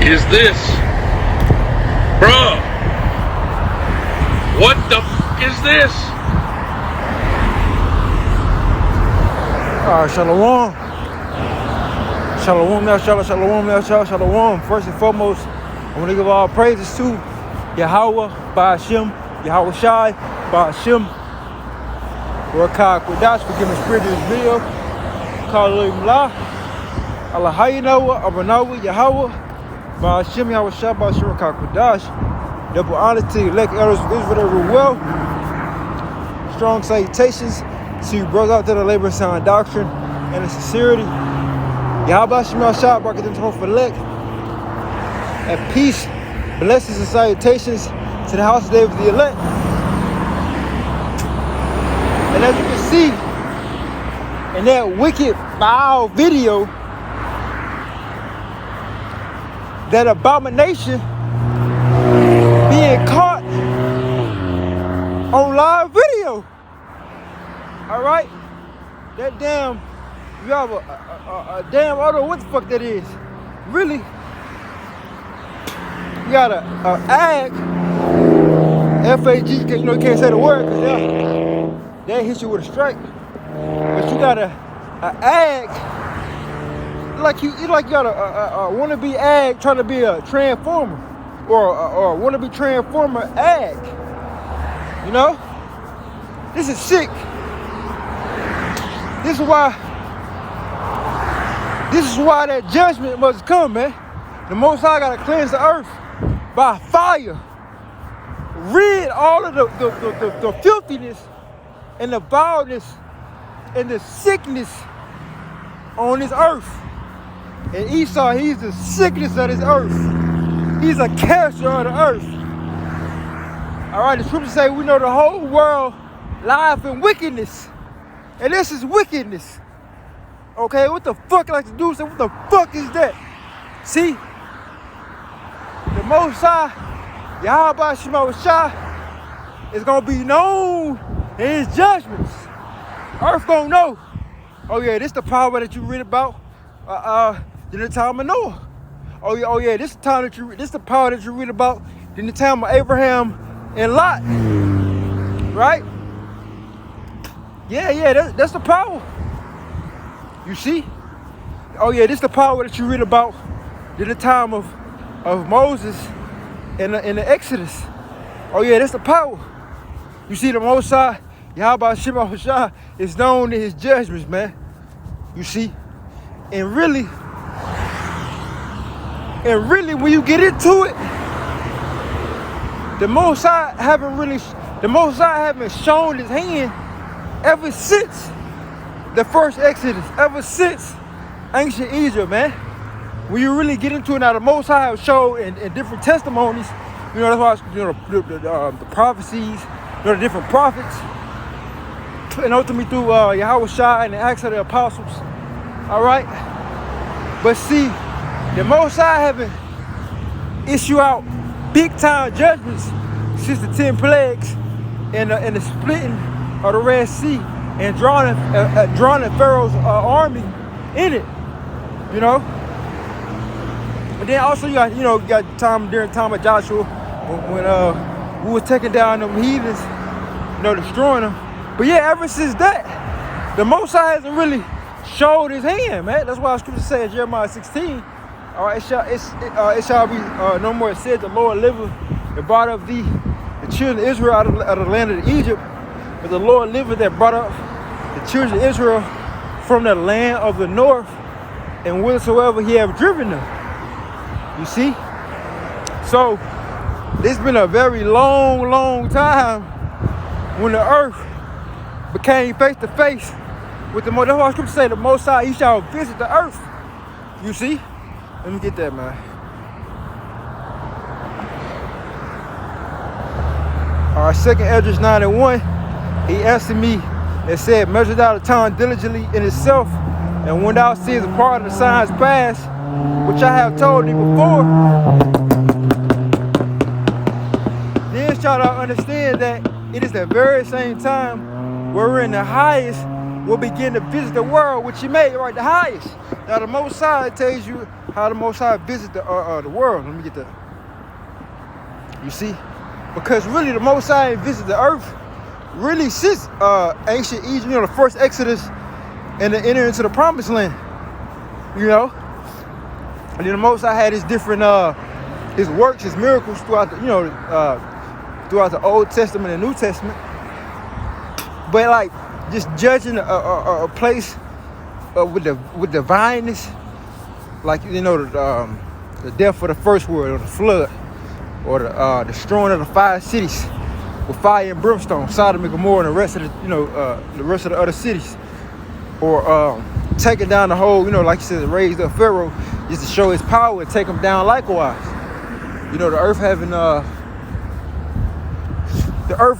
is this? Bruh. What the is this? Shalom. Shalom, shalom. First and foremost, I want to give all praises to Yahweh, Ba'ashem, Yahweh Shai, Ba'ashem, Rakah Kodash, for giving the spirit of this video. Khalil La, Allah Hayinawa, Abanawa, Yahweh, Ba'ashem, Yahweh Shai, Ba'ashem, Rakah Kodash. Double honor to the elect elders of Israel that rule well. Strong salutations to you brothers out there that labor in sound doctrine and in sincerity. Yahweh Shemel Shah, Barak Atim for elect. And peace, blessings, and salutations to the house of David the elect. And as you can see in that wicked, foul video, that abomination being caught on live video. All right, that damn, you have a damn, I don't know what the fuck that is. Really, you got a ag, F-A-G, you know you can't say the word because they hit you with a strike. But you got a ag, like you got a wannabe ag trying to be a transformer, or wannabe transformer ag. You know, this is sick. This is why that judgment must come, man. The Most High gotta cleanse the earth by fire. Rid all of the filthiness and the vileness and the sickness on this earth. And Esau, he's the sickness of this earth. He's a cancer of the earth. All right, the scriptures say we know the whole world lieth in wickedness. And this is wickedness. Okay, what the fuck, like the dude said, what the fuck is that? See? The Most High, Yahweh Shema Shah, is going to be known in his judgments. Earth going to know. Oh yeah, this the power that you read about in the time of Noah. Oh yeah, this the power that you read about in the time of Abraham and Lot. Right? Yeah, that's the power. You see? Oh yeah, this the power that you read about in the time of Moses in the Exodus. Oh yeah, that's the power. You see, the Most High, Yahweh Shema Shah, is known in his judgments, man. You see? And really, when you get into it, the Most High haven't shown his hand ever since the first Exodus, ever since ancient Egypt, man. When you really get into it, now the Most High have showed in different testimonies, you know, that's why, you know, the prophecies, you know, the different prophets, and ultimately through Yahweh Shai and the Acts of the Apostles, all right? But see, the Most High haven't issued out big-time judgments since the 10 plagues and the splitting of the Red Sea and drawing Pharaoh's army in it, you know. But then also you got during the time of Joshua when we were taking down them heathens, you know, destroying them. But yeah, ever since that, the Most High hasn't really showed his hand, man. That's why the scripture says in Jeremiah 16, all right, it shall be no more said, the Lord liveth and brought up the children of Israel out of the land of Egypt. But the Lord liveth that brought up the children of Israel from the land of the north, and whithersoever he have driven them. You see? So, this been a very long time when the earth became face to face with the Most High. That's why scripture say the Most High, he shall visit the earth. You see? Let me get that, man. All right, 2 Esdras 9:1. He answered me and said, measure thou the time diligently in itself, and when thou seest a part of the signs pass, which I have told thee before, then shalt thou understand that it is the very same time wherein the highest will begin to visit the world which he made, right, the highest. Now the Most High tells you how the Most High visits the world. Let me get that. You see? Because really the Most High visit the earth really since ancient Egypt, you know, the first Exodus and the enter into the promised land. You know? And then the Most High had his different his works, his miracles throughout the, you know, throughout the Old Testament and New Testament. But like just judging a place with divineness, like, you know, the death of the first world, or the flood, or the destroying of the 5 cities with fire and brimstone, Sodom and Gomorrah, and the rest of the, you know, the rest of the other cities, or taking down the whole, you know, like you said, raised up Pharaoh just to show his power and take him down likewise. You know, the earth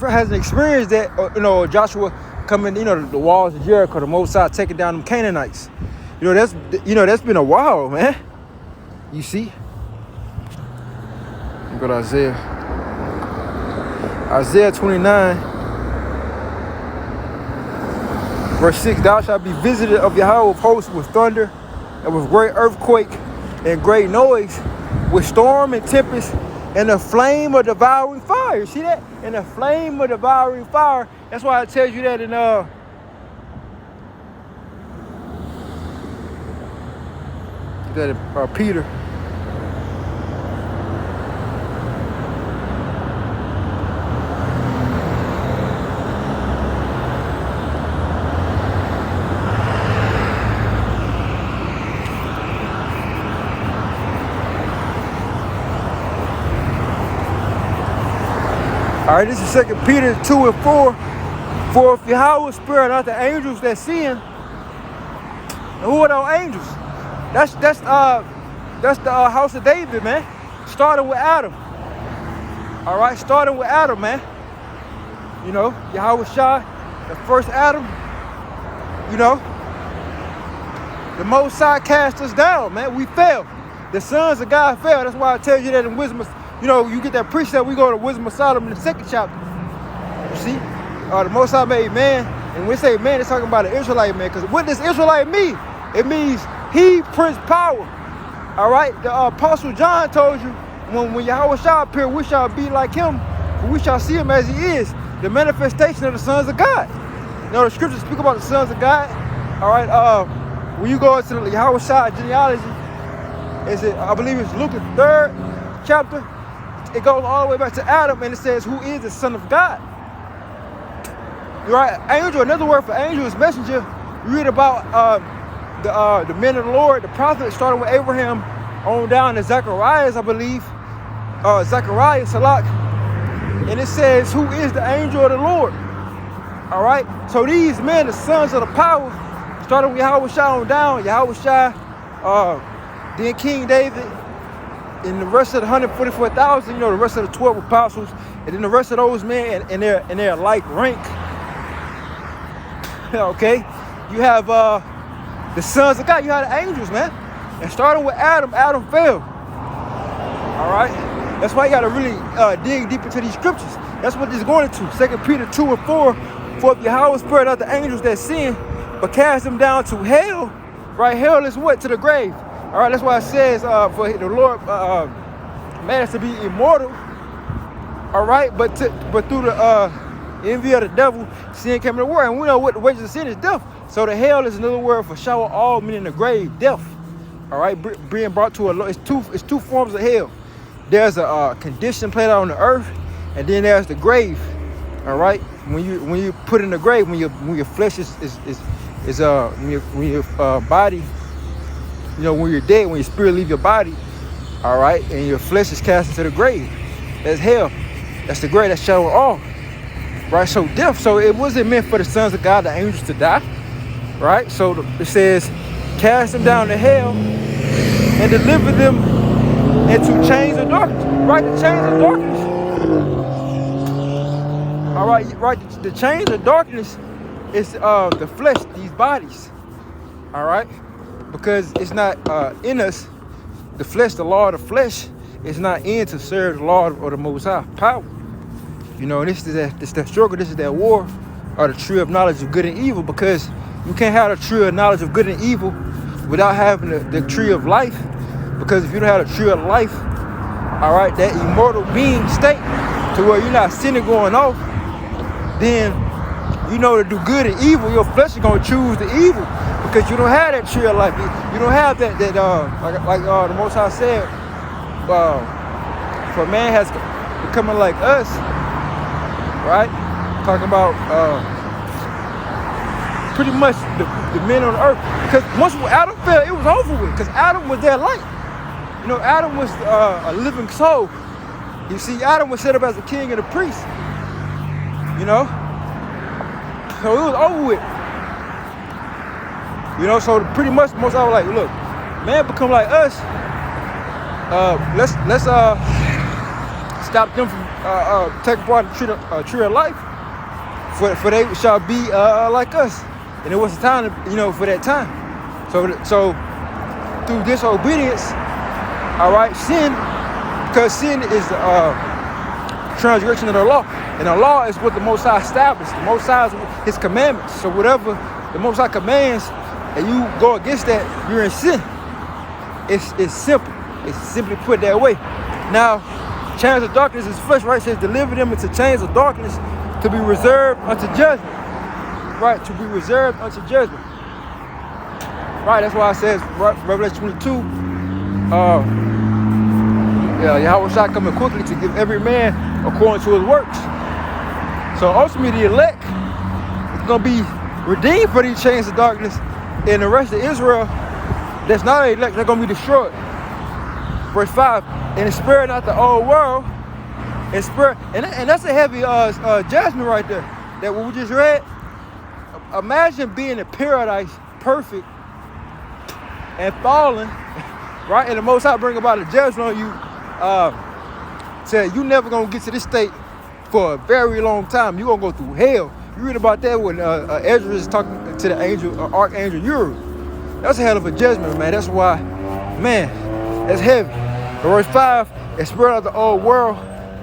hasn't experienced that. You know, Joshua coming, you know, the walls of Jericho, the Most High taking down them Canaanites. You know, that's been a while, man. You see? Go to Isaiah 29, verse 6. Thou shalt be visited of Yahweh of hosts with thunder, and with great earthquake, and great noise, with storm and tempest, and a flame of devouring fire. See that? And a flame of devouring fire. That's why it tells you that in Peter. All right, this is 2 Peter 2 and 4. For if Yahweh spared not the angels that sin, and who are those angels? That's the house of David, man. Starting with Adam. All right, starting with Adam, man. You know, Yahweh Shai, the first Adam. You know, the Most High cast us down, man. We fell. The sons of God fell. That's why I tell you that in Wisdom. You know, you get that precept. We go to Wisdom of Solomon in the 2nd chapter. You see, the Most High made man, and when we say man, it's talking about an Israelite man. Because what does Israelite mean? It means he, Prince Power. All right, the Apostle John told you when Yahweh shall appear, we shall be like him, for we shall see him as he is, the manifestation of the sons of God. You know, the scriptures speak about the sons of God. All right, when you go into the Yahweh Shai genealogy, I believe it's Luke the 3rd chapter. It goes all the way back to Adam, and it says, who is the Son of God? Right? Angel, another word for angel is messenger. You read about the men of the Lord, the prophets, starting with Abraham on down to Zacharias, I believe. Zacharias, Salak. And it says, who is the angel of the Lord? All right? So these men, the sons of the power, starting with Yahweh Shai on down, Yahweh Shai, then King David, and the rest of the 144,000, you know, the rest of the 12 apostles, and then the rest of those men in their like rank. Okay, you have the sons of God. You have the angels, man. And starting with Adam fell. All right, that's why you got to really dig deep into these scriptures. That's what this is going into. 2 Peter 2 and 4. For if Yahweh spared not the angels that sin, but cast them down to hell, right? Hell is what? To the grave. All right, that's why it says for the Lord man is to be immortal. All right, but through the envy of the devil, sin came in the world, and we know what the wages of sin is death. So the hell is another word for shower all men in the grave, death. All right, being brought to a it's two forms of hell. There's a condition played out on the earth, and then there's the grave. All right, when you put in the grave, when your flesh when your body. You know, when you're dead, when your spirit leave your body, all right, and your flesh is cast into the grave. That's hell. That's the grave. That's shadow all. Right? So death. So it wasn't meant for the sons of God, the angels, to die. Right? So it says, cast them down to hell and deliver them into chains of darkness. Right? The chains of darkness. All right. Right. The chains of darkness is the flesh, these bodies. All right. Because it's not in us, the flesh, the law of the flesh, is not in to serve the law of the Most High power. You know, this is that struggle, this is that war, or the tree of knowledge of good and evil, because You can't have the tree of knowledge of good and evil without having the tree of life. Because if you don't have the tree of life, all right, that immortal being state to where you're not sinning going off, then you know to do good and evil, your flesh is gonna choose the evil because you don't have that tree of life. You don't have that like the Most High said, for man has becoming like us, right? Talking about pretty much the men on the earth. Because once Adam fell, it was over with. Because Adam was their light. You know, Adam was a living soul. You see, Adam was set up as a king and a priest. You know? So it was over with. You know, so pretty much most I was like, look, man become like us. Let's stop them from taking part of the tree of life. For they shall be like us. And it was the time, you know, for that time. So through disobedience, all right, sin, because sin is transgression of the law. And the law is what the Most High established. The Most High is his commandments. So whatever the Most High commands and you go against that, you're in sin. It's simple. It's simply put that way. Now, chains of darkness is flesh, right? It says deliver them into chains of darkness to be reserved unto judgment. Right, to be reserved unto judgment. Right, that's why it says, Revelation 22, Yahweh shall come quickly to give every man according to his works. So ultimately the elect is going to be redeemed for these chains of darkness, and the rest of Israel that's not elect, they're going to be destroyed. Verse 5, and spare not the old world, and spare, and that's a heavy judgment right there. That what we just read. Imagine being in paradise, perfect, and falling, right? And the Most High bring about a judgment on you. Say you never gonna get to this state for a very long time. You gonna go through hell. You read about that when Ezra is talking to the angel, Archangel Uriel. That's a hell of a judgment, man. That's why, man, that's heavy. Verse 5, and spread out the old world,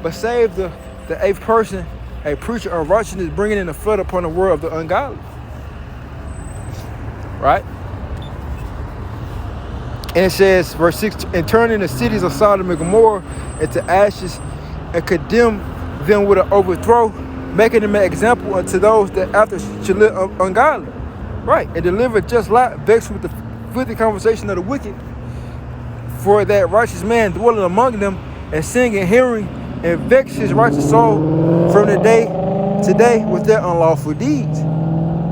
but save the eighth person, a preacher of righteousness, bringing in a flood upon the world of the ungodly. Right? And it says, verse 6, and turning the cities of Sodom and Gomorrah into ashes, and condemn them with an overthrow, making them an example unto those that after should live ungodly. Right? And deliver just Lot, vexed with the filthy conversation of the wicked, for that righteous man dwelling among them, and sing and hearing, and vex his righteous soul from the day to day with their unlawful deeds.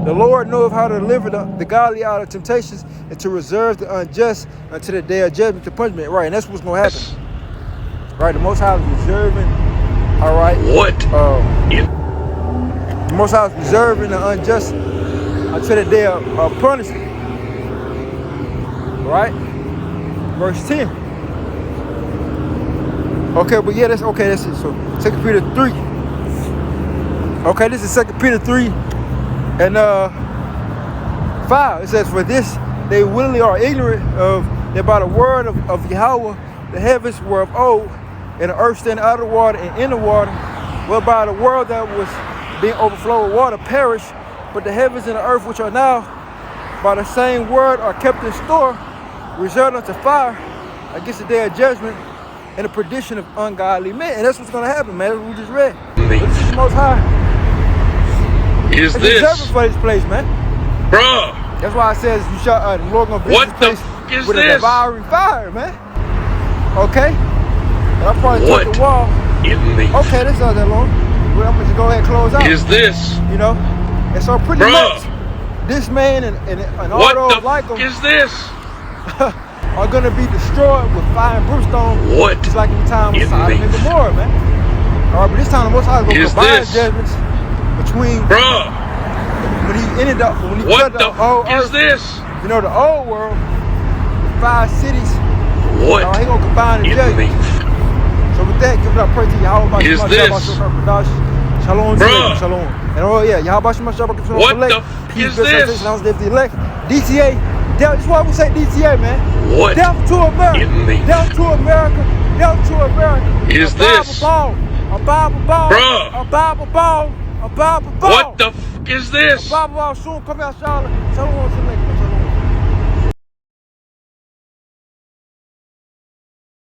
The Lord knoweth how to deliver the godly out of temptations, and to reserve the unjust until the day of judgment, to punishment. Right, and that's what's going to happen. Right, the Most High is reserving, all right. What? The Most High is reserving the unjust until the day of punishment. Right? Verse 10. Okay, but yeah, that's okay. That's it. So 2 Peter 3. Okay, this is 2 Peter 3 and 5. It says, for this they willingly are ignorant of that by the word of Yahweh the heavens were of old, and the earth stand out of the water and in the water, whereby the world that was being overflowed with water perished, but the heavens and the earth which are now by the same word are kept in store, reserved unto fire against the day of judgment and the perdition of ungodly men. And that's what's going to happen, man. That's what we just read. This is the Most High. Is this? Deserving for this place, man. Bruh. That's why it says you shall, the Lord going to visit this place with a devouring fire, man. Okay? And I'll probably touch the wall. Okay, this not that long. But I'm going to go ahead and close out. Is this? You know? And so pretty much, this man and all those like him. Is this? Are going to be destroyed with fire and brimstone. What? Just like in the time of Sodom and Gomorrah, man. All right, but this time the Most High is going to combine judgments between when he ended up, when he flooded the whole earth. Is this? You know, the old world, 5 cities. What? He going to combine the judgments. So with that, give it up, pray to Yahweh. Is this? Shalom, shalom. And oh yeah, Yahweh Shabbat. What the f is this? DTA. That's why we say DTA, man. What? Death to America. Death to America. Death to America. Is this? A Bible ball. Bruh. A Bible ball. A Bible ball. What the f is this? A Bible ball soon come out, Charlotte. Tell him